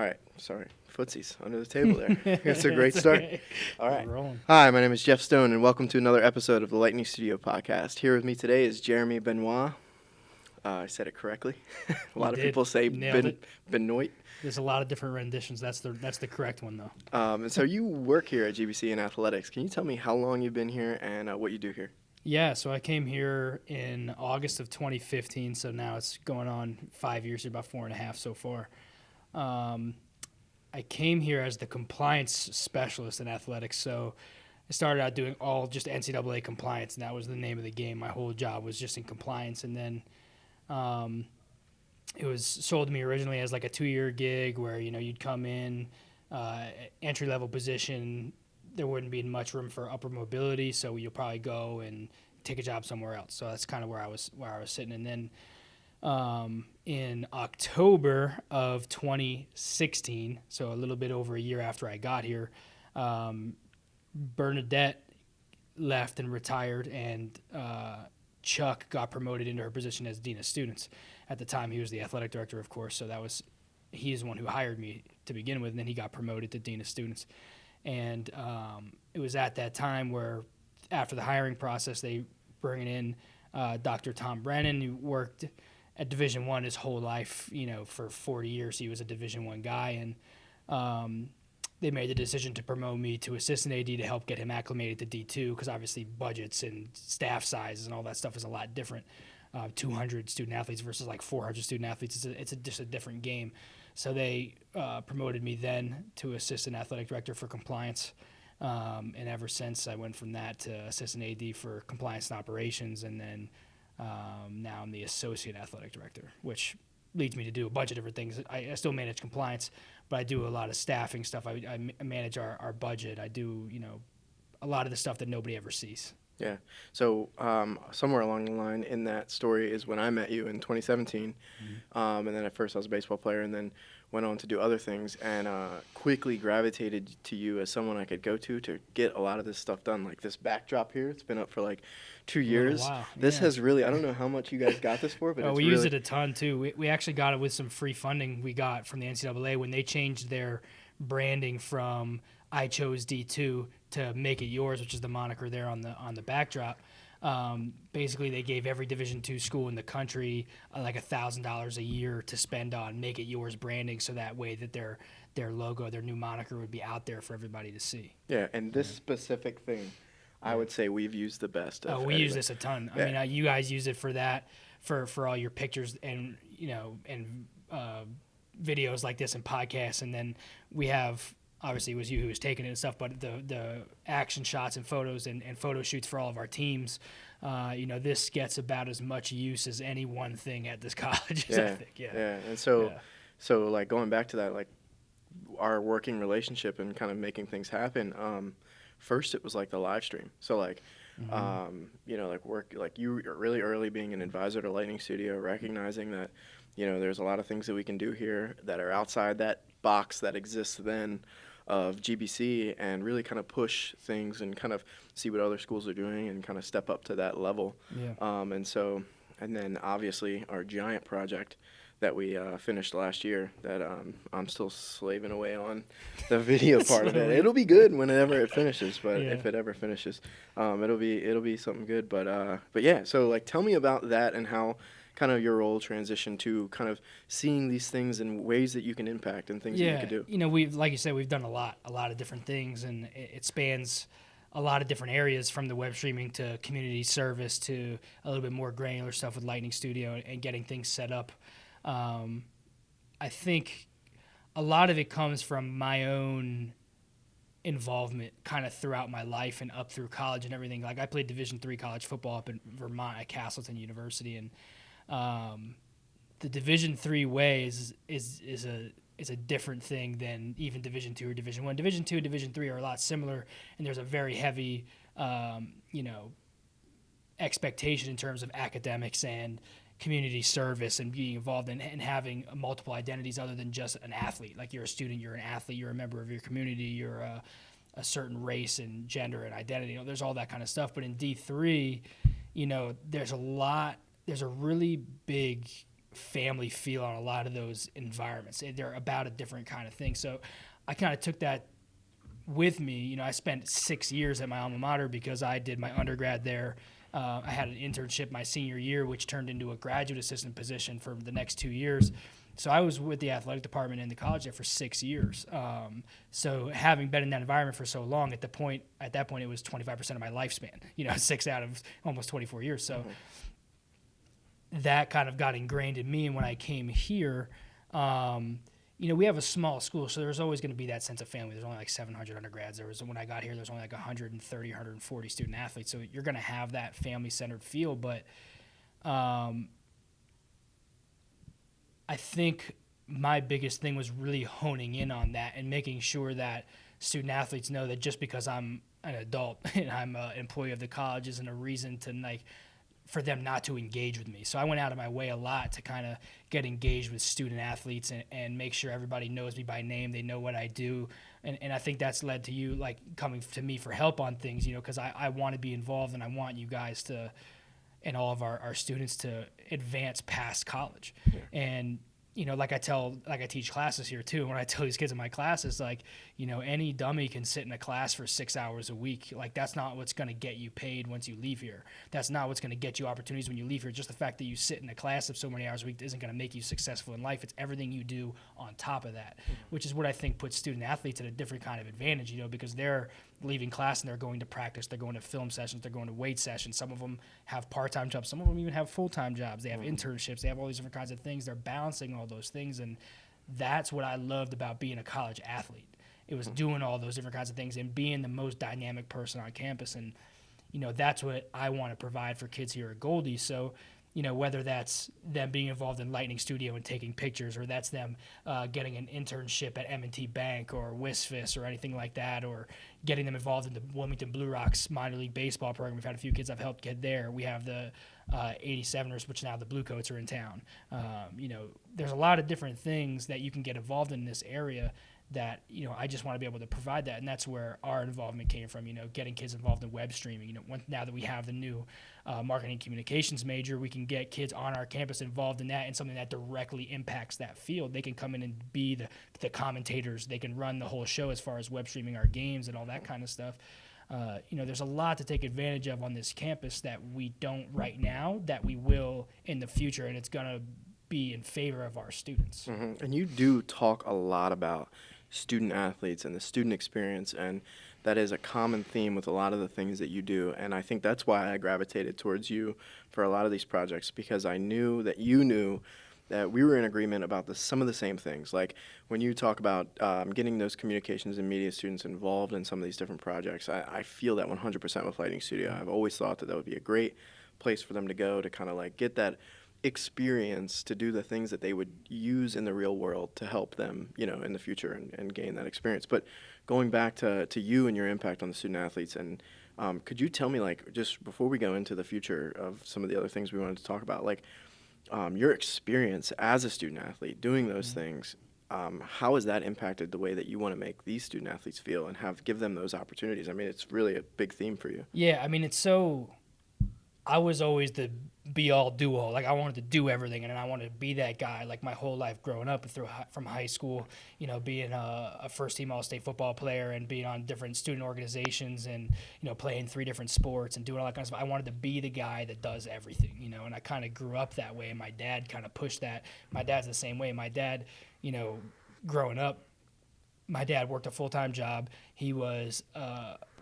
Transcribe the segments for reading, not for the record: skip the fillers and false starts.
All right. Sorry. Footsies under the table there. That's a great start. Okay. All right. Rolling. Hi, my name is Geoff Stone, and welcome to another episode of the Lightning Studio podcast. Here with me today is Jeremy Benoit. I said it correctly. A lot of did. people say Nailed it. Benoit. There's a lot of different renditions. That's the correct one though. And so you work here at GBC in athletics. Can you tell me how long you've been here and what you do here? Yeah, so I came here in August of 2015, so now it's going on 5 years, about 4.5 so far. I came here as the compliance specialist in athletics, so I started out doing all just NCAA compliance, and that was the name of the game. My whole job was just in compliance, and then it was sold to me originally as like a 2-year gig where, you'd come in, entry-level position. There wouldn't be much room for upper mobility, so you'll probably go and take a job somewhere else. So that's kind of where I was sitting. And then in October of 2016, so a little bit over a year after I got here, Bernadette left and retired, and Chuck got promoted into her position as Dean of Students. At the time, he was the athletic director, of course, so he's the one who hired me to begin with, and then he got promoted to Dean of Students. And it was at that time where, after the hiring process, they bring in Dr. Tom Brennan, who worked at Division I his whole life. For 40 years, he was a Division I guy, and they made the decision to promote me to assistant AD to help get him acclimated to D2, because obviously budgets and staff sizes and all that stuff is a lot different. 200 student athletes versus like 400 student athletes, it's just a different game. So they promoted me then to assistant athletic director for compliance. And ever since, I went from that to assistant AD for compliance and operations. And then now I'm the associate athletic director, which leads me to do a bunch of different things. I still manage compliance, but I do a lot of staffing stuff. I manage our budget. I do, a lot of the stuff that nobody ever sees. Yeah. So somewhere along the line in that story is when I met you in 2017. And then at first I was a baseball player and then went on to do other things and quickly gravitated to you as someone I could go to get a lot of this stuff done. Like this backdrop here, it's been up for like 2 years. Wow. This Yeah. has really, I don't know how much you guys got this for, but we use it a ton too. We actually got it with some free funding we got from the NCAA when they changed their branding from I Chose D2 to Make It Yours, which is the moniker there on the backdrop. Basically, they gave every Division II school in the country like $1,000 a year to spend on Make It Yours branding, so that way that their logo, their new moniker would be out there for everybody to see. Yeah, and this specific thing, I would say we've used the best. We use this a ton. Yeah. I mean, you guys use it for that, for all your pictures and videos like this and podcasts, and then we have. Obviously, it was you who was taking it and stuff, but the action shots and photos and photo shoots for all of our teams, this gets about as much use as any one thing at this college. Yeah, I think. Yeah. And so like going back to that, like our working relationship and kind of making things happen. First, it was like the live stream. So like, like you were really early being an advisor to Lightning Studio, recognizing that, there's a lot of things that we can do here that are outside that box that exists then of GBC, and really kind of push things and kind of see what other schools are doing and kind of step up to that level. Yeah. And then obviously our giant project that we finished last year that I'm still slaving away on the video part of it. It'll be good whenever it finishes, but if it ever finishes, it'll be something good. But yeah, so like tell me about that and how kind of your role transition to kind of seeing these things and ways that you can impact and things that you could do. We've, like you said, we've done a lot of different things, and it spans a lot of different areas, from the web streaming to community service to a little bit more granular stuff with Lightning Studio and getting things set up. I think a lot of it comes from my own involvement kind of throughout my life and up through college and everything. Like I played Division III college football up in Vermont at Castleton University, and the Division III way is a different thing than even Division II or Division I. Division II and Division III are a lot similar, and there's a very heavy, expectation in terms of academics and community service and being involved in and having multiple identities other than just an athlete. Like you're a student, you're an athlete, you're a member of your community, you're a certain race and gender and identity. There's all that kind of stuff. But in D3, there's a really big family feel on a lot of those environments. They're about a different kind of thing. So I kind of took that with me. You know, I spent 6 years at my alma mater because I did my undergrad there. I had an internship my senior year, which turned into a graduate assistant position for the next 2 years. So I was with the athletic department in the college there for 6 years. So having been in that environment for so long, at that point, it was 25% of my lifespan. You know, 6 out of almost 24 years. So that kind of got ingrained in me. And when I came here, you know, we have a small school, so there's always going to be that sense of family. There's only like 700 undergrads. When I got here, there's only like 130, 140 student athletes. So you're going to have that family-centered feel. But I think my biggest thing was really honing in on that and making sure that student athletes know that just because I'm an adult and I'm an employee of the college isn't a reason to like for them not to engage with me. So I went out of my way a lot to kind of get engaged with student athletes and make sure everybody knows me by name. They know what I do. And I think that's led to you like coming to me for help on things, you know, because I want to be involved and I want you guys to, and all of our students to advance past college. Yeah. And you know, like I teach classes here too. When I tell these kids in my classes, like, you know, any dummy can sit in a class for 6 hours a week. Like, that's not what's going to get you paid once you leave here. That's not what's going to get you opportunities when you leave here. Just the fact that you sit in a class of so many hours a week isn't going to make you successful in life. It's everything you do on top of that, which is what I think puts student athletes at a different kind of advantage, you know, because they're leaving class and they're going to practice, they're going to film sessions, they're going to weight sessions. Some of them have part-time jobs. Some of them even have full-time jobs. They have internships. They have all these different kinds of things. They're balancing all those things, and that's what I loved about being a college athlete. It was doing all those different kinds of things and being the most dynamic person on campus, and you know, that's what I want to provide for kids here at Goldie. So, you know, whether that's them being involved in Lightning Studio and taking pictures, or that's them getting an internship at M&T Bank or WSFS or anything like that, or getting them involved in the Wilmington Blue Rocks minor league baseball program. We've had a few kids I've helped get there. We have the 87ers, which now the Blue Coats are in town. You know, there's a lot of different things that you can get involved in this area that, you know, I just want to be able to provide that. And that's where our involvement came from, you know, getting kids involved in web streaming. You know, now that we have the new marketing communications major, we can get kids on our campus involved in that, and something that directly impacts that field. They can come in and be the commentators. They can run the whole show as far as web streaming our games and all that kind of stuff. You know, there's a lot to take advantage of on this campus that we don't right now, that we will in the future, and it's going to be in favor of our students. Mm-hmm. And you do talk a lot about student athletes and the student experience, and that is a common theme with a lot of the things that you do. And I think that's why I gravitated towards you for a lot of these projects, because I knew that you knew that we were in agreement about some of the same things. Like when you talk about getting those communications and media students involved in some of these different projects, I feel that 100% with Lightning Studio. I've always thought that would be a great place for them to go to kind of like get that experience to do the things that they would use in the real world to help them, you know, in the future and gain that experience. But going back to you and your impact on the student athletes, and could you tell me, like, just before we go into the future of some of the other things we wanted to talk about, like your experience as a student athlete doing those things, how has that impacted the way that you want to make these student athletes feel and give them those opportunities? I mean, it's really a big theme for you. Yeah, I mean, I was always the be-all, do-all. Like, I wanted to do everything, and I wanted to be that guy, like, my whole life growing up from high school, you know, being a first-team all-state football player and being on different student organizations and, you know, playing 3 different sports and doing all that kind of stuff. I wanted to be the guy that does everything, you know, and I kind of grew up that way, and my dad kind of pushed that. My dad's the same way. My dad, you know, growing up, my dad worked a full-time job. He was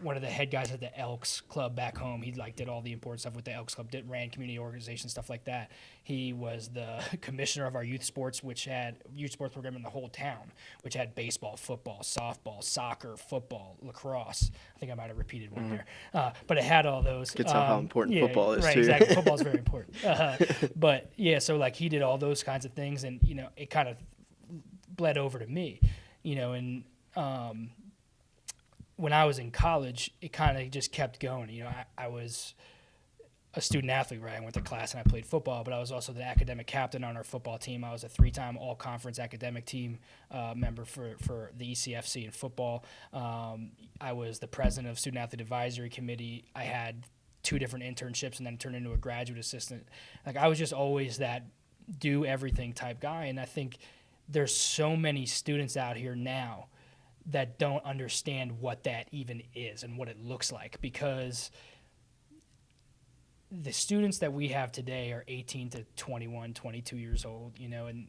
one of the head guys at the Elks Club back home. He did all the important stuff with the Elks Club, ran community organizations, stuff like that. He was the commissioner of our youth sports, which had youth sports program in the whole town, which had baseball, football, softball, soccer, football, lacrosse. I think I might have repeated one there. But it had all those. Gets how important football is, right, too. Exactly. Football is very important. But, yeah, so, like, he did all those kinds of things, and, you know, it kind of bled over to me. You know, and when I was in college, it kind of just kept going. You know, I was a student athlete, right? I went to class and I played football, but I was also the academic captain on our football team. I was a 3-time all-conference academic team member for the ECFC in football. I was the president of Student Athlete Advisory Committee. I had 2 different internships and then turned into a graduate assistant. Like, I was just always that do everything type guy. And I think there's so many students out here now that don't understand what that even is and what it looks like, because the students that we have today are 18 to 21, 22 years old, and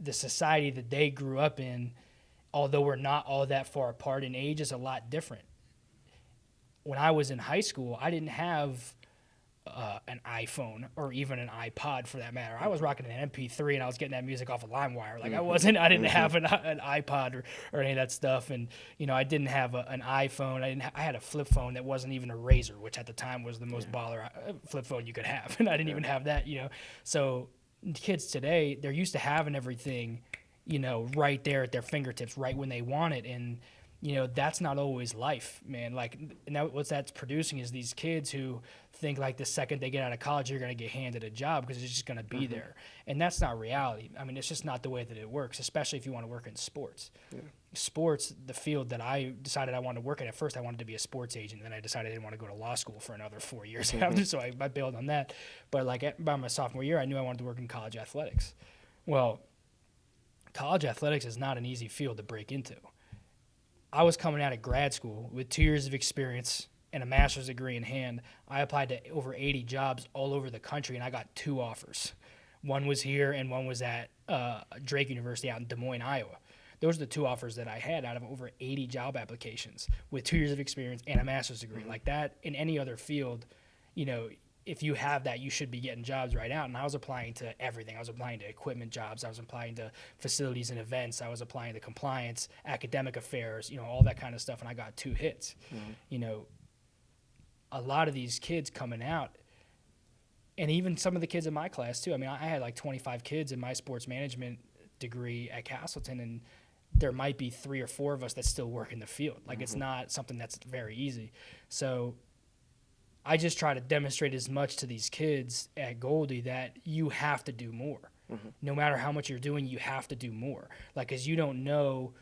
the society that they grew up in, although we're not all that far apart in age, is a lot different. When I was in high school, I didn't have an iPhone or even an iPod for that matter. I was rocking an MP3 and I was getting that music off of LimeWire. Like I didn't have an iPod or any of that stuff. And, I didn't have an iPhone. I had a flip phone that wasn't even a Razor, which at the time was the most baller flip phone you could have. And I didn't even have that, So kids today, they're used to having everything, right there at their fingertips, right when they want it. And, that's not always life, man. Like, now what that's producing is these kids who think like the second they get out of college, you're going to get handed a job because it's just going to be there. And that's not reality. I mean, it's just not the way that it works, especially if you want to work in sports. Yeah. Sports, the field that I decided I wanted to work in, at first I wanted to be a sports agent. Then I decided I didn't want to go to law school for another 4 years after, so I bailed on that. But like by my sophomore year, I knew I wanted to work in college athletics. Well, college athletics is not an easy field to break into. I was coming out of grad school with 2 years of experience and a master's degree in hand. I applied to over 80 jobs all over the country, and I got 2 offers. One was here, and one was at Drake University out in Des Moines, Iowa. Those are the 2 offers that I had out of over 80 job applications with 2 years of experience and a master's degree. Like that, in any other field, if you have that, you should be getting jobs right out. And I was applying to everything. I was applying to equipment jobs. I was applying to facilities and events. I was applying to compliance, academic affairs, all that kind of stuff. And I got 2 hits. A lot of these kids coming out, and even some of the kids in my class too. I mean, I had like 25 kids in my sports management degree at Castleton, and there might be 3 or 4 of us that still work in the field. Like, it's not something that's very easy. So I just try to demonstrate as much to these kids at Goldie that you have to do more. No matter how much you're doing, you have to do more. Like, because you don't know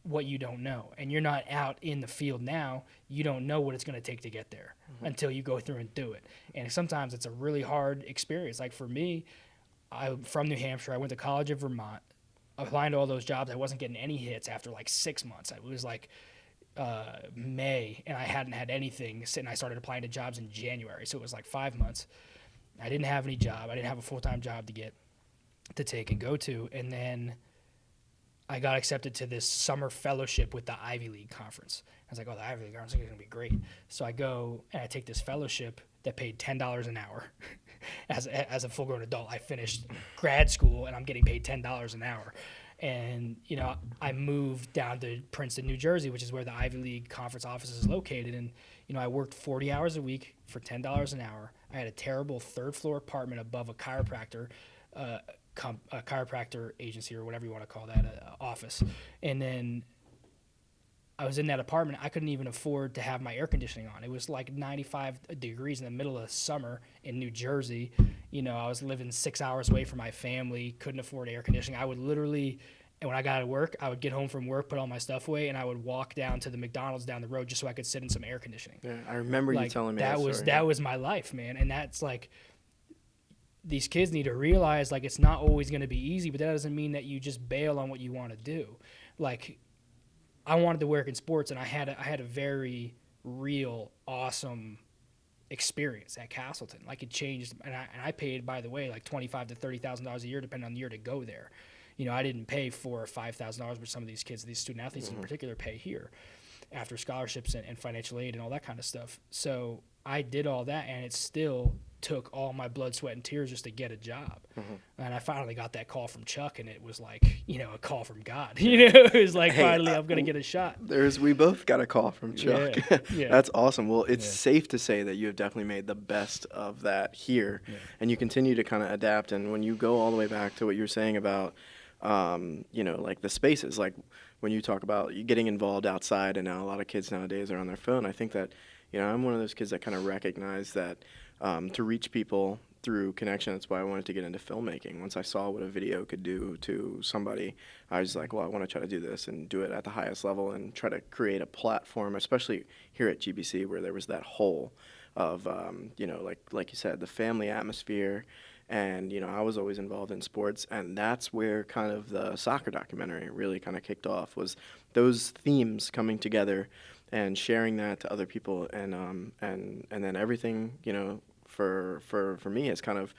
what you don't know. And you're not out in the field now. You don't know what it's going to take to get there until you go through and do it. And sometimes it's a really hard experience. Like for me, I'm from New Hampshire. I went to college in Vermont. Applying to all those jobs, I wasn't getting any hits after like 6 months. It was like May, and I hadn't had anything, and I started applying to jobs in January, so it was like 5 months. I didn't have any job. I didn't have a full-time job to take and go to, and then I got accepted to this summer fellowship with the Ivy League conference. I was like, the Ivy League conference is going to be great. So I go and I take this fellowship that paid $10 an hour. As a full-grown adult, I finished grad school, and I'm getting paid $10 an hour. And, I moved down to Princeton, New Jersey, which is where the Ivy League conference office is located. And, I worked 40 hours a week for $10 an hour. I had a terrible 3rd-floor apartment above a chiropractor agency, or whatever you want to call that, office. And then I was in that apartment. I couldn't even afford to have my air conditioning on. It was like 95 degrees in the middle of summer in New Jersey. I was living 6 hours away from my family, couldn't afford air conditioning. I would literally, and when I got out of work, I would get home from work, put all my stuff away, and I would walk down to the McDonald's down the road just so I could sit in some air conditioning. Yeah, I remember you telling me that story. That was my life, man. And that's like, these kids need to realize, like, it's not always going to be easy, but that doesn't mean that you just bail on what you want to do. Like, I wanted to work in sports, and I had a very real, awesome experience at Castleton. Like, it changed, and I paid, by the way, like $25,000 to $30,000 a year, depending on the year, to go there. I didn't pay $4,000 or $5,000, which some of these kids, these student athletes in particular, pay here after scholarships and financial aid and all that kind of stuff. So I did all that, and it still took all my blood, sweat, and tears just to get a job. And I finally got that call from Chuck, and it was like, a call from God. It was like, finally, I'm going to get a shot. We both got a call from Chuck. Yeah. That's awesome. Well, it's safe to say that you have definitely made the best of that here, and you continue to kind of adapt. And when you go all the way back to what you were saying about, like the spaces, like when you talk about you getting involved outside, and now a lot of kids nowadays are on their phone, I think that, I'm one of those kids that kind of recognize that to reach people through connection. That's why I wanted to get into filmmaking. Once I saw what a video could do to somebody, I was like, well, I want to try to do this and do it at the highest level and try to create a platform, especially here at GBC, where there was that hole of, like you said, the family atmosphere And, I was always involved in sports, and that's where kind of the soccer documentary really kind of kicked off, was those themes coming together and sharing that to other people. And then everything, for me has kind of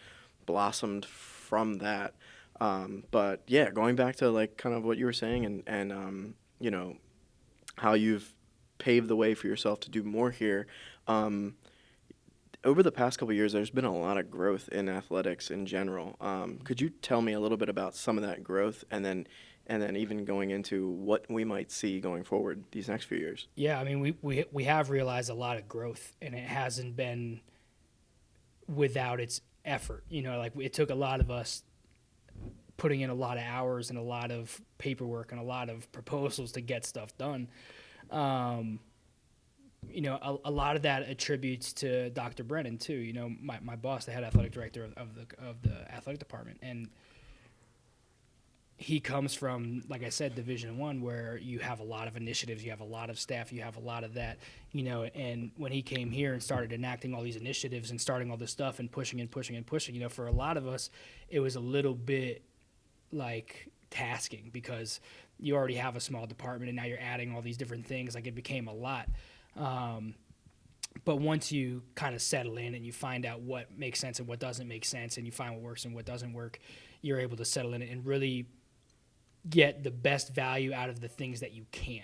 blossomed from that. But yeah, going back to like kind of what you were saying, and how you've paved the way for yourself to do more here. Over the past couple of years, there's been a lot of growth in athletics in general. Could you tell me a little bit about some of that growth, and then even going into what we might see going forward these next few years? Yeah, I mean, we have realized a lot of growth, and it hasn't been without its effort. Like it took a lot of us putting in a lot of hours and a lot of paperwork and a lot of proposals to get stuff done. A lot of that attributes to Dr. Brennan too. My boss, the head athletic director of the athletic department, and he comes from, like I said, Division I, where you have a lot of initiatives, you have a lot of staff, you have a lot of that. And when he came here and started enacting all these initiatives and starting all this stuff and pushing and pushing and pushing, for a lot of us, it was a little bit like tasking, because you already have a small department and now you're adding all these different things. Like, it became a lot. But once you kind of settle in and you find out what makes sense and what doesn't make sense, and you find what works and what doesn't work, you're able to settle in and really get the best value out of the things that you can.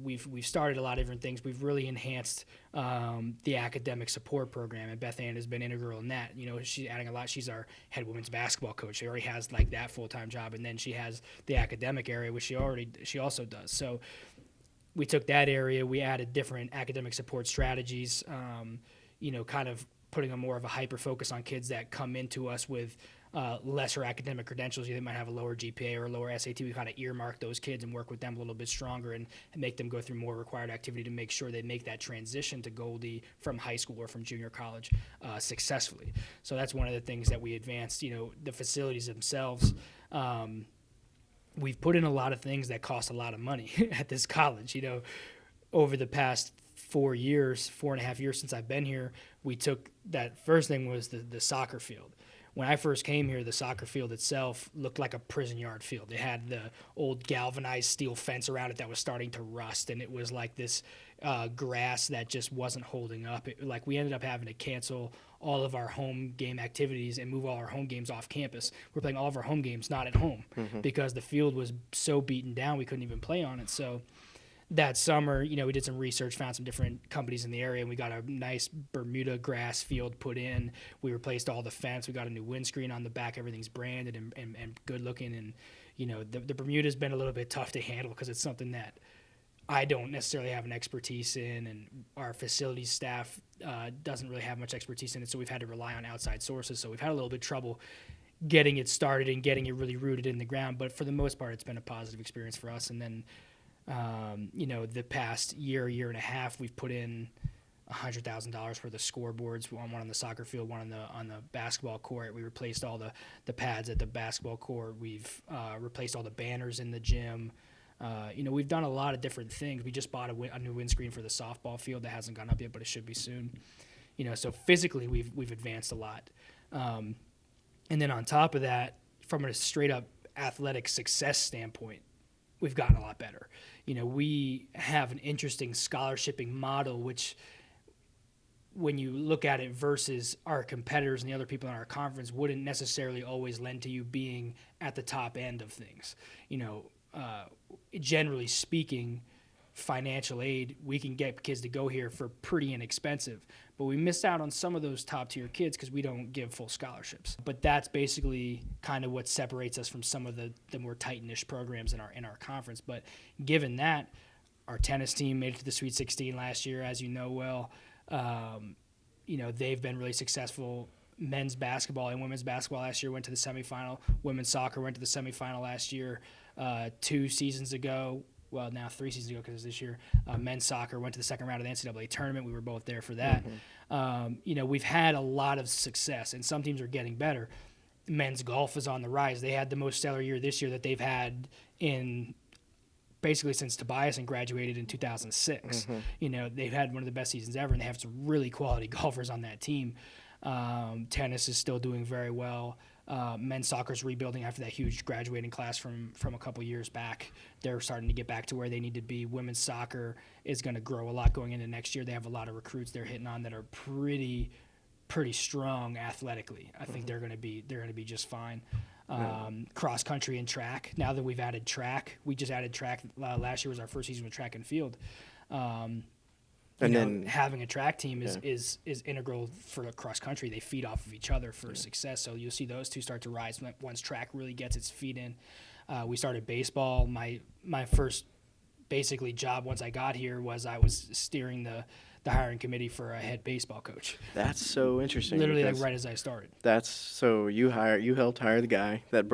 We've started a lot of different things. We've really enhanced the academic support program, and Beth Ann has been integral in that. She's adding a lot. She's our head women's basketball coach. She already has like that full-time job, and then she has the academic area, which she also does. So we took that area, we added different academic support strategies, kind of putting a more of a hyper focus on kids that come into us with lesser academic credentials. They might have a lower GPA or a lower SAT. We kind of earmark those kids and work with them a little bit stronger and make them go through more required activity to make sure they make that transition to Goldie from high school or from junior college successfully. So that's one of the things that we advanced. The facilities themselves, we've put in a lot of things that cost a lot of money at this college. Over the past 4.5 years since I've been here, we took that first thing was the soccer field. When I first came here, the soccer field itself looked like a prison yard field. It had the old galvanized steel fence around it that was starting to rust, and it was like this grass that just wasn't holding up. We ended up having to cancel all of our home game activities and move all our home games off campus. We're playing all of our home games not at home because the field was so beaten down we couldn't even play on it. So that summer, we did some research, found some different companies in the area, and we got a nice Bermuda grass field put in. We replaced all the fence. We got a new windscreen on the back. Everything's branded and good looking. And, the Bermuda's been a little bit tough to handle because it's something that I don't necessarily have an expertise in, and our facilities staff doesn't really have much expertise in it, so we've had to rely on outside sources. So we've had a little bit of trouble getting it started and getting it really rooted in the ground. But for the most part, it's been a positive experience for us. And then the past year and a half, we've put in $100,000 for the scoreboards, one on the soccer field, one on the basketball court. We replaced all the pads at the basketball court. We've replaced all the banners in the gym. We've done a lot of different things. We just bought a new windscreen for the softball field that hasn't gone up yet, but it should be soon. So physically we've advanced a lot. And then on top of that, from a straight up athletic success standpoint, we've gotten a lot better. We have an interesting scholarshiping model, which when you look at it versus our competitors and the other people in our conference, wouldn't necessarily always lend to you being at the top end of things. Generally speaking, financial aid, we can get kids to go here for pretty inexpensive, but we miss out on some of those top tier kids because we don't give full scholarships. But that's basically kind of what separates us from some of the more tight-ish programs in our conference. But given that, our tennis team made it to the Sweet 16 last year, as you know well. They've been really successful. Men's basketball and women's basketball last year went to the semifinal. Women's soccer went to the semifinal last year. 2 seasons ago, well, now 3 seasons ago because it was this year, men's soccer went to the second round of the NCAA tournament. We were both there for that. We've had a lot of success, and some teams are getting better. Men's golf is on the rise. They had the most stellar year this year that they've had in basically since Tobias and graduated in 2006. They've had one of the best seasons ever, and they have some really quality golfers on that team. Tennis is still doing very well. Men's soccer is rebuilding after that huge graduating class from a couple years back. They're starting to get back to where they need to be. Women's soccer is going to grow a lot going into next year. They have a lot of recruits they're hitting on that are pretty strong athletically. I think they're going to be just fine. Cross country and track. Now that we've added track, we just added track. Last year was our first season with track and field. Then having a track team is integral for the cross country. They feed off of each other for success. So you'll see those two start to rise once track really gets its feet in. We started baseball. My first basically job once I got here was I was steering the hiring committee for a head baseball coach. That's so interesting. Literally like right as I started. That's so you helped hire the guy that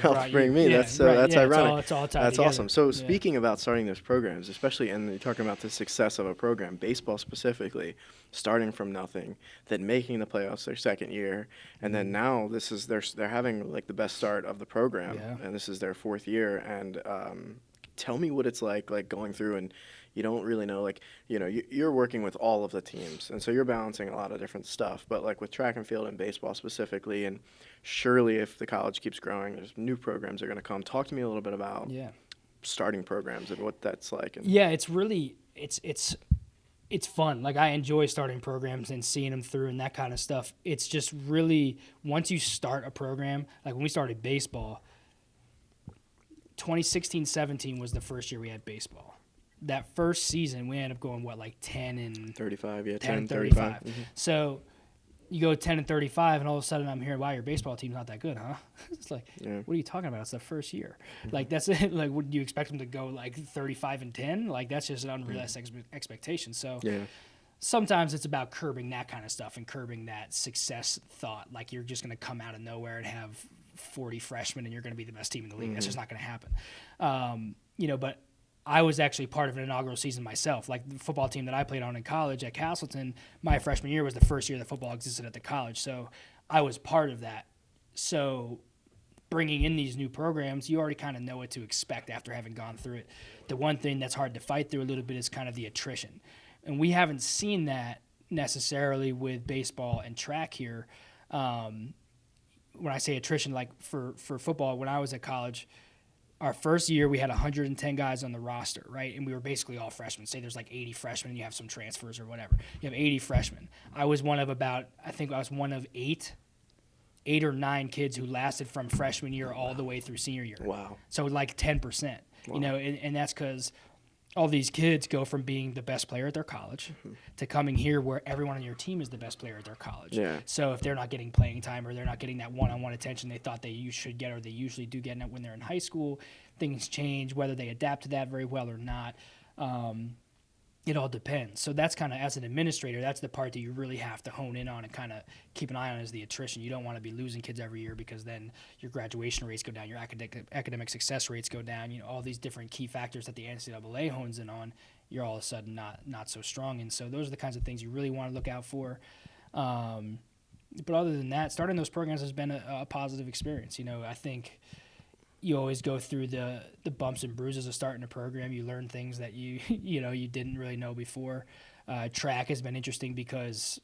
helped bring me. That's ironic. It's all tied That's together. awesome. So speaking about starting those programs, especially and you're talking about the success of a program, baseball specifically, starting from nothing, then making the playoffs their second year, and then now they're having like the best start of the program, and this is their fourth year. And tell me what it's like going through and. You don't really know, you're working with all of the teams, and so you're balancing a lot of different stuff. But like with track and field and baseball specifically, and surely if the college keeps growing, there's new programs that are going to come. Talk to me a little bit about starting programs and what that's like. It's really it's fun. Like I enjoy starting programs and seeing them through and that kind of stuff. It's just really once you start a program, like when we started baseball, 2016-17 was the first year we had baseball. That first season, we ended up going, 10 and 35, 10 and 35. Mm-hmm. So you go 10 and 35, and all of a sudden I'm hearing, wow, your baseball team's not that good, huh? It's like, what are you talking about? It's the first year. Mm-hmm. Like, that's it. Like, would you expect them to go, 35 and 10? Like, that's just an unrealistic expectation. So sometimes it's about curbing that kind of stuff and curbing that success thought. Like, you're just going to come out of nowhere and have 40 freshmen and you're going to be the best team in the league. Mm-hmm. That's just not going to happen. But I was actually part of an inaugural season myself. Like the football team that I played on in college at Castleton, my freshman year was the first year that football existed at the college. So I was part of that. So bringing in these new programs, you already kind of know what to expect after having gone through it. The one thing that's hard to fight through a little bit is kind of the attrition. And we haven't seen that necessarily with baseball and track here. When I say attrition, like for football, when I was at college, our first year, we had 110 guys on the roster, right? And we were basically all freshmen. Say there's 80 freshmen and you have some transfers or whatever. You have 80 freshmen. I was one of eight or nine kids who lasted from freshman year all the way through senior year. Wow. So 10%, wow. And that's because all these kids go from being the best player at their college to coming here where everyone on your team is the best player at their college. Yeah. So if they're not getting playing time or they're not getting that one-on-one attention they thought they should get or they usually do get when they're in high school, things change, whether they adapt to that very well or not. It all depends. So that's kind of, as an administrator, that's the part that you really have to hone in on and kind of keep an eye on is the attrition. You don't want to be losing kids every year because then your graduation rates go down, your academic success rates go down, all these different key factors that the NCAA hones in on, you're all of a sudden not so strong. And so those are the kinds of things you really want to look out for. But other than that, starting those programs has been a positive experience. I think you always go through the bumps and bruises of starting a program. You learn things that you didn't really know before. Track has been interesting because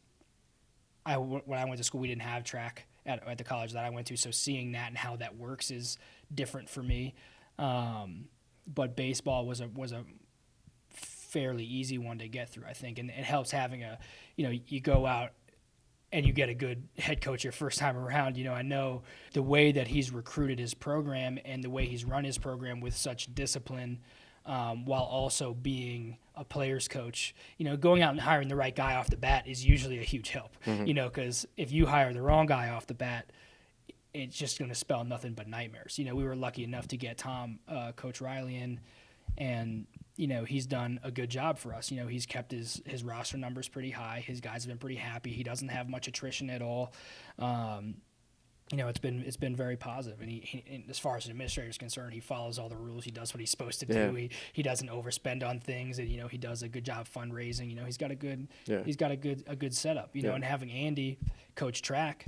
when I went to school, we didn't have track at the college that I went to. So seeing that and how that works is different for me. But baseball was a fairly easy one to get through, I think, and it helps having you go out and you get a good head coach your first time around. I know the way that he's recruited his program and the way he's run his program with such discipline, while also being a player's coach. Going out and hiring the right guy off the bat is usually a huge help. Mm-hmm. Because if you hire the wrong guy off the bat, it's just going to spell nothing but nightmares. We were lucky enough to get Coach Riley in, and he's done a good job for us. He's kept his roster numbers pretty high. His guys have been pretty happy. He doesn't have much attrition at all. It's been very positive. And he as far as an administrator is concerned, he follows all the rules. He does what he's supposed to do. He doesn't overspend on things, and he does a good job fundraising. He's got a good setup. And having Andy coach track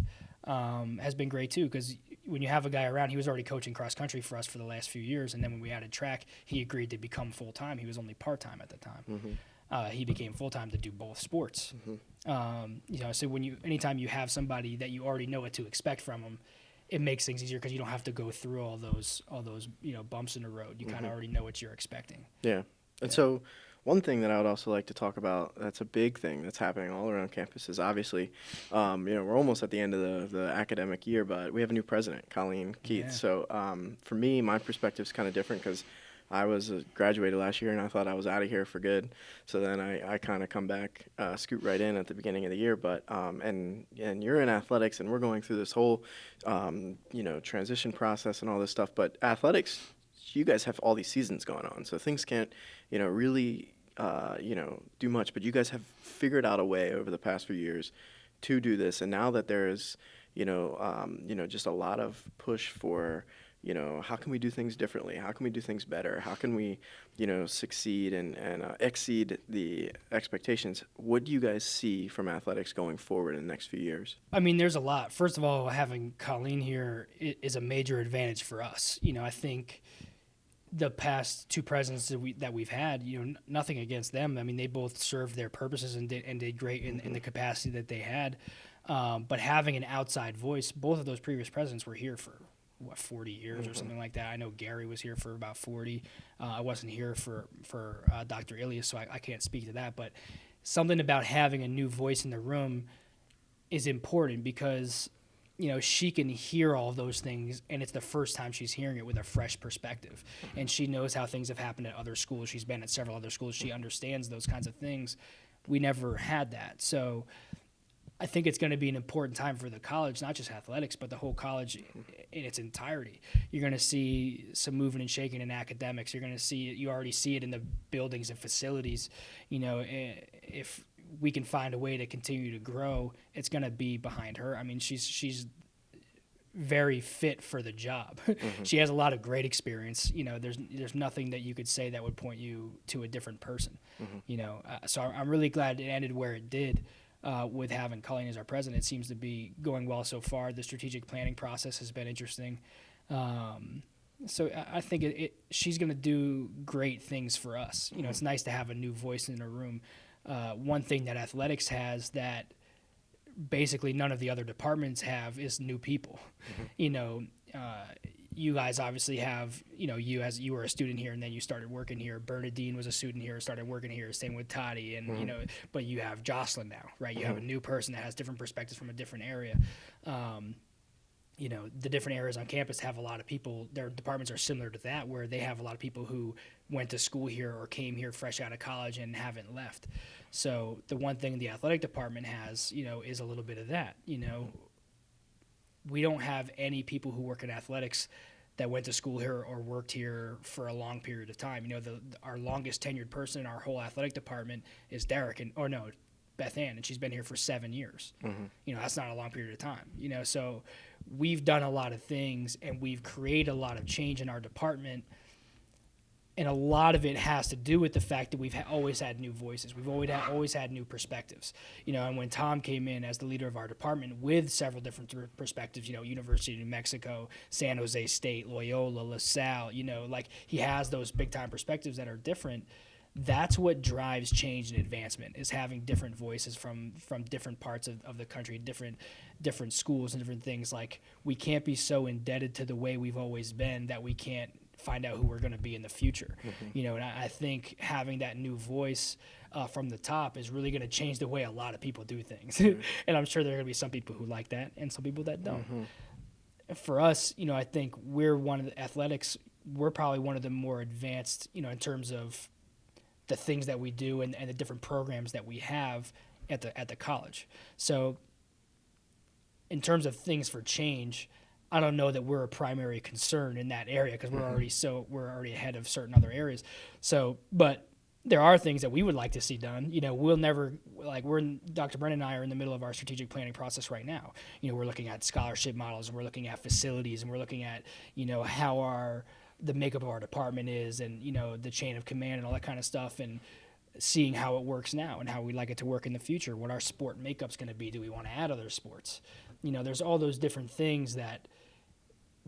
has been great too, because when you have a guy around, he was already coaching cross country for us for the last few years, and then when we added track, he agreed to become full time. He was only part time at the time. He became full-time to do both sports. So anytime you have somebody that you already know what to expect from them, it makes things easier because you don't have to go through all those bumps in the road. You kind of already know what you're expecting. Yeah. And so one thing that I would also like to talk about that's a big thing that's happening all around campus is obviously, we're almost at the end of the academic year, but we have a new president, Colleen Keith. Yeah. So for me, my perspective is kind of different because I was graduated last year and I thought I was out of here for good. So then I kind of come back, scoot right in at the beginning of the year. But and you're in athletics and we're going through this whole transition process and all this stuff. But athletics, you guys have all these seasons going on, so things can't really do much. But you guys have figured out a way over the past few years to do this, and now that there is just a lot of push for how can we do things differently? How can we do things better? How can we, succeed and exceed the expectations? What do you guys see from athletics going forward in the next few years? I mean, there's a lot. First of all, having Colleen here is a major advantage for us. I think the past two presidents that we've had, nothing against them. I mean, they both served their purposes and did great in the capacity that they had. But having an outside voice, both of those previous presidents were here for 40 years or something like that. I know Gary was here for about 40. I wasn't here for Dr. Ilias, so I can't speak to that. But something about having a new voice in the room is important because she can hear all those things, and it's the first time she's hearing it with a fresh perspective. And she knows how things have happened at other schools. She's been at several other schools. She understands those kinds of things. We never had that. So I think it's going to be an important time for the college, not just athletics, but the whole college in its entirety. You're going to see some moving and shaking in academics. You're going to see it. You already see it in the buildings and facilities. If we can find a way to continue to grow, it's going to be behind her. I mean, she's very fit for the job. She has a lot of great experience. There's nothing that you could say that would point you to a different person. So I'm really glad it ended where it did. With having Colleen as our president, it seems to be going well so far. The strategic planning process has been interesting. So I think she's going to do great things for us. It's nice to have a new voice in a room. One thing that athletics has that basically none of the other departments have is new people. You guys obviously have, you were a student here and then you started working here. Bernadine was a student here, started working here. Same with Toddy, and but you have Jocelyn now, right? You have a new person that has different perspectives from a different area. The different areas on campus have a lot of people. Their departments are similar to that, where they have a lot of people who went to school here or came here fresh out of college and haven't left. So the one thing the athletic department has, is a little bit of that. We don't have any people who work in athletics that went to school here or worked here for a long period of time. Our longest tenured person in our whole athletic department is Beth Ann, and she's been here for 7 years. That's not a long period of time. So we've done a lot of things and we've created a lot of change in our department. And a lot of it has to do with the fact that we've always had new voices. We've always had new perspectives. And when Tom came in as the leader of our department with several different perspectives, University of New Mexico, San Jose State, Loyola, LaSalle, he has those big time perspectives that are different. That's what drives change and advancement, is having different voices from different parts of the country, different schools and different things. Like, we can't be so indebted to the way we've always been that we can't find out who we're going to be in the future. And I think having that new voice from the top is really going to change the way a lot of people do things. And I'm sure there are going to be some people who like that and some people that don't. For us, I think we're probably one of the more advanced, in terms of the things that we do and the different programs that we have at the college. So in terms of things for change, I don't know that we're a primary concern in that area because we're already ahead of certain other areas. So, but there are things that we would like to see done. Dr. Brennan and I are in the middle of our strategic planning process right now. We're looking at scholarship models and we're looking at facilities and we're looking at, how the makeup of our department is and, the chain of command and all that kind of stuff, and seeing how it works now and how we'd like it to work in the future, what our sport makeup's going to be. Do we want to add other sports? There's all those different things that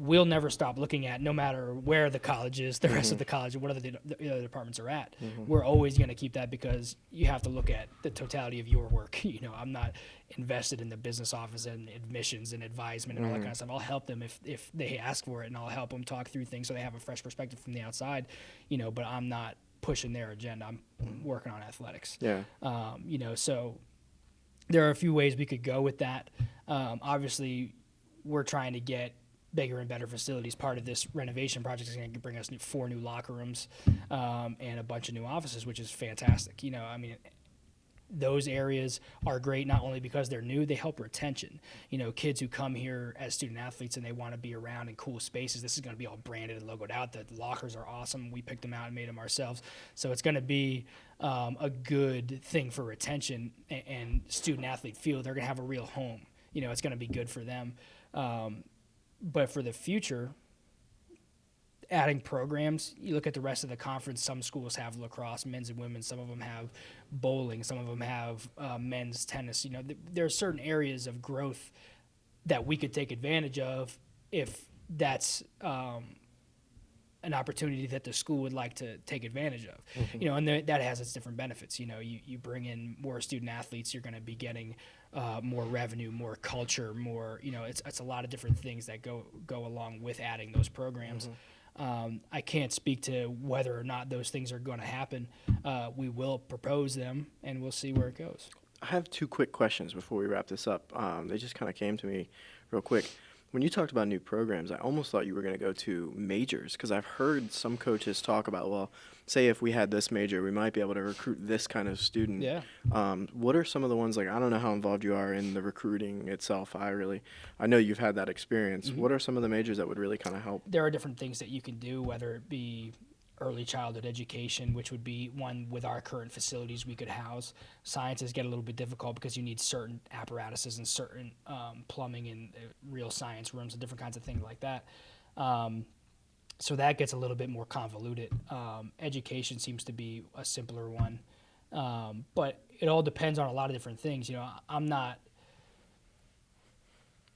we'll never stop looking at, no matter where the college is, the rest of the college, what other the other departments are at. We're always going to keep that, because you have to look at the totality of your work. I'm not invested in the business office and admissions and advisement and all that kind of stuff. I'll help them if they ask for it, and I'll help them talk through things so they have a fresh perspective from the outside, but I'm not pushing their agenda. I'm working on athletics. Yeah. So there are a few ways we could go with that. Obviously, we're trying to get bigger and better facilities. Part of this renovation project is going to bring us 4 new locker rooms and a bunch of new offices, which is fantastic. Those areas are great not only because they're new, they help retention. Kids who come here as student athletes and they want to be around in cool spaces, this is going to be all branded and logoed out. The lockers are awesome. We picked them out and made them ourselves. So it's going to be a good thing for retention and student athlete feel. They're going to have a real home. It's going to be good for them. But for the future, adding programs, you look at the rest of the conference, some schools have lacrosse, men's and women's, some of them have bowling, some of them have men's tennis. There are certain areas of growth that we could take advantage of if that's an opportunity that the school would like to take advantage of. And that has its different benefits. You bring in more student athletes, you're going to be getting more revenue, more culture, more, it's a lot of different things that go along with adding those programs. I can't speak to whether or not those things are going to happen. We will propose them, and we'll see where it goes. I have 2 quick questions before we wrap this up. They just kind of came to me real quick. When you talked about new programs, I almost thought you were going to go to majors, because I've heard some coaches talk about, well, say if we had this major, we might be able to recruit this kind of student. Yeah. What are some of the ones, I don't know how involved you are in the recruiting itself. I know you've had that experience. What are some of the majors that would really kind of help? There are different things that you can do, whether it be early childhood education, which would be one with our current facilities we could house. Sciences get a little bit difficult because you need certain apparatuses and certain plumbing and real science rooms and different kinds of things like that. So that gets a little bit more convoluted. Education seems to be a simpler one. But it all depends on a lot of different things. I'm not,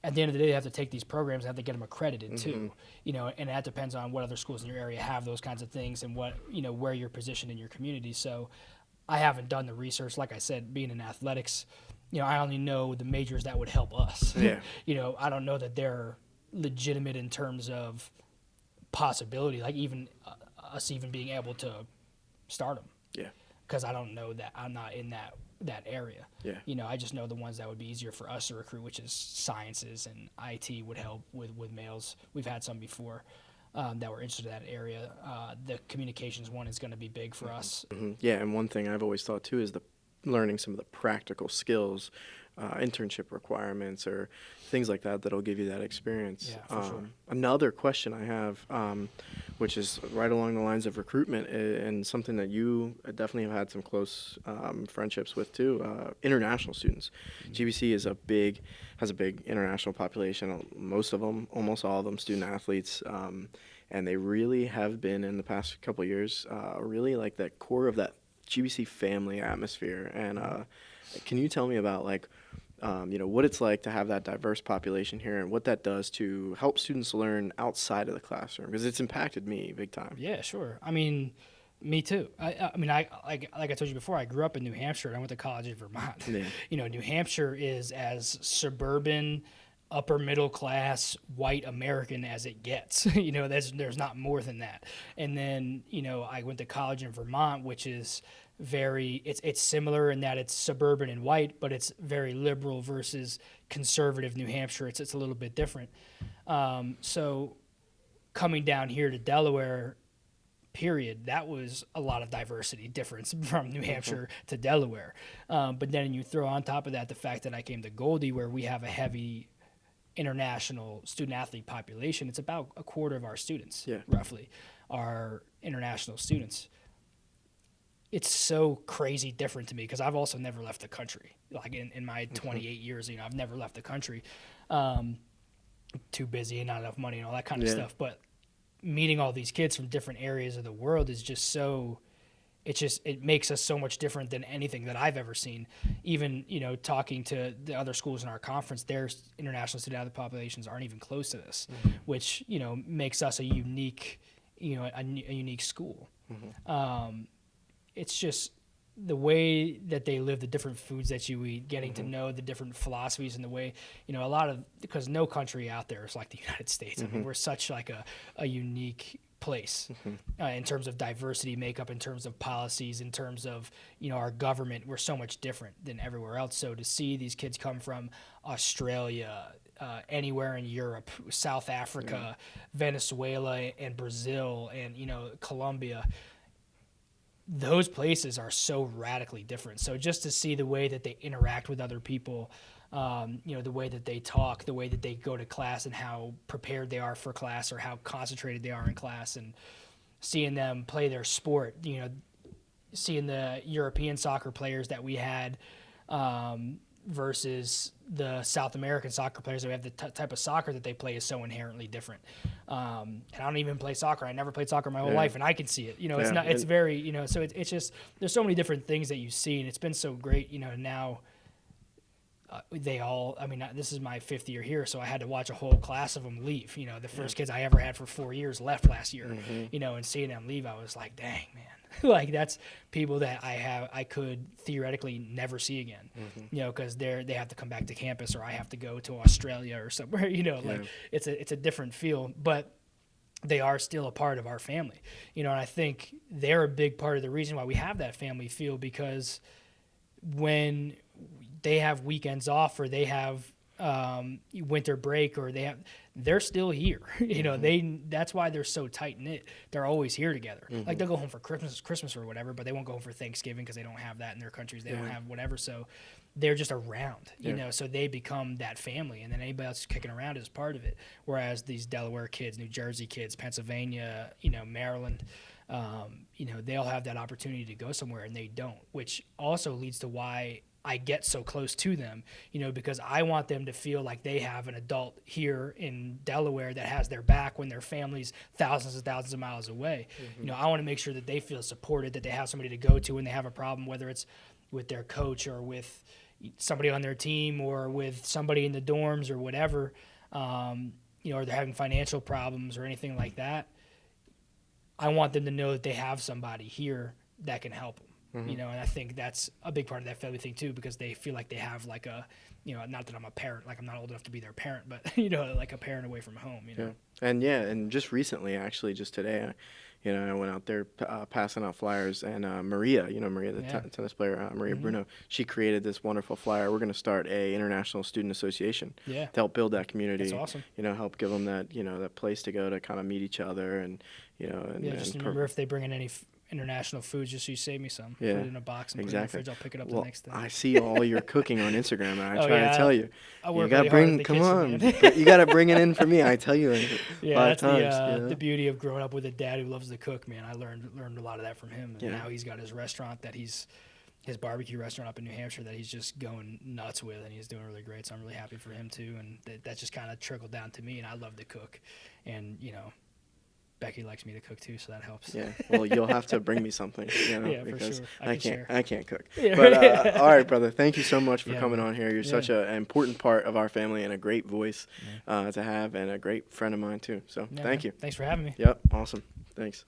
at the end of the day, they have to take these programs and have to get them accredited too, and that depends on what other schools in your area have those kinds of things and what, where you're positioned in your community. So I haven't done the research. Like I said, being in athletics, I only know the majors that would help us. Yeah. I don't know that they're legitimate in terms of possibility, like even us even being able to start them. Yeah. Because I don't know that. I'm not in that area. Yeah. I just know the ones that would be easier for us to recruit, which is sciences, and IT would help with males. We've had some before that were interested in that area. The communications one is going to be big for us. Yeah, and one thing I've always thought too is learning some of the practical skills, internship requirements or things like that that'll give you that experience. Yeah, for sure. Another question I have, which is right along the lines of recruitment and something that you definitely have had some close friendships with too, international students. GBC has a big international population. Most of them, almost all of them, student athletes, and they really have been in the past couple of years really like that core of that GBC family atmosphere. And can you tell me about what it's like to have that diverse population here and what that does to help students learn outside of the classroom? Because it's impacted me big time. Yeah, sure. I mean, me too. I like I told you before, I grew up in New Hampshire and I went to college in Vermont. Yeah. New Hampshire is as suburban, upper middle class, white American as it gets. There's not more than that. And then, I went to college in Vermont, which is it's similar in that it's suburban and white, but it's very liberal versus conservative New Hampshire. It's a little bit different. So coming down here to Delaware, period, that was a lot of diversity difference from New Hampshire to Delaware. But then you throw on top of that the fact that I came to Goldie, where we have a heavy international student athlete population. It's about a quarter of our students, roughly, are international students. It's so crazy different to me because I've also never left the country. Like in my 28 years, I've never left the country. Too busy and not enough money and all that kind of stuff. But meeting all these kids from different areas of the world is just so it makes us so much different than anything that I've ever seen. Even, talking to the other schools in our conference, their international student athlete populations aren't even close to this, which, makes us a unique, a unique school. It's just the way that they live, the different foods that you eat, getting to know the different philosophies and the way, because no country out there is like the United States. I mean, we're such like a unique place in terms of diversity makeup, in terms of policies, in terms of, our government. We're so much different than everywhere else. So to see these kids come from Australia, anywhere in Europe, South Africa, Venezuela, and Brazil, and, Colombia, those places are so radically different. So just to see the way that they interact with other people, the way that they talk, the way that they go to class, and how prepared they are for class, or how concentrated they are in class, and seeing them play their sport, seeing the European soccer players that we had versus the South American soccer players that we have, the type of soccer that they play is so inherently different. And I don't even play soccer. I never played soccer my whole life, and I can see it. It's not. It's very. So it's just, there's so many different things that you see, and it's been so great. Now. They all, this is my 5th year here, so I had to watch a whole class of them leave. The first kids I ever had for 4 years left last year, and seeing them leave, I was like, dang, man. Like, that's people that I could theoretically never see again, because they have to come back to campus, or I have to go to Australia or somewhere, like it's a different feel, but they are still a part of our family, and I think they're a big part of the reason why we have that family feel, because when they have weekends off, or they have winter break, or they're still here. That's why they're so tight knit. They're always here together. Like, they'll go home for Christmas or whatever, but they won't go home for Thanksgiving because they don't have that in their countries. They don't have whatever. So they're just around, so they become that family, and then anybody else kicking around is part of it. Whereas these Delaware kids, New Jersey kids, Pennsylvania, Maryland, they all have that opportunity to go somewhere, and they don't, which also leads to why I get so close to them, because I want them to feel like they have an adult here in Delaware that has their back when their family's thousands and thousands of miles away. I want to make sure that they feel supported, that they have somebody to go to when they have a problem, whether it's with their coach, or with somebody on their team, or with somebody in the dorms, or whatever, or they're having financial problems or anything like that. I want them to know that they have somebody here that can help them. And I think that's a big part of that family thing too, because they feel like they have like a, not that I'm a parent, like I'm not old enough to be their parent, but like a parent away from home. And just recently, actually, just today, I went out there passing out flyers, and Maria, Maria, the tennis player, Maria Bruno, she created this wonderful flyer. We're going to start a international student association to help build that community. That's awesome. Help give them that, that place to go to kind of meet each other, and just remember if they bring in any international foods, just so you save me some. Put it in a box and put it in the fridge. I'll pick it up the next day. I see all your cooking on Instagram, and I try to tell you. You got to bring, come on. You got to bring it in for me. I tell you a lot of times. The beauty of growing up with a dad who loves to cook, man. I learned a lot of that from him. And now he's got his restaurant his barbecue restaurant up in New Hampshire that he's just going nuts with, and he's doing really great. So I'm really happy for him too. And that just kind of trickled down to me, and I love to cook. And, Becky likes me to cook too, so that helps. Yeah, well, you'll have to bring me something, because for sure. I can't cook. But all right, brother, thank you so much for coming on here. You're such an important part of our family, and a great voice to have, and a great friend of mine too. So thank you. Thanks for having me. Yep, awesome. Thanks.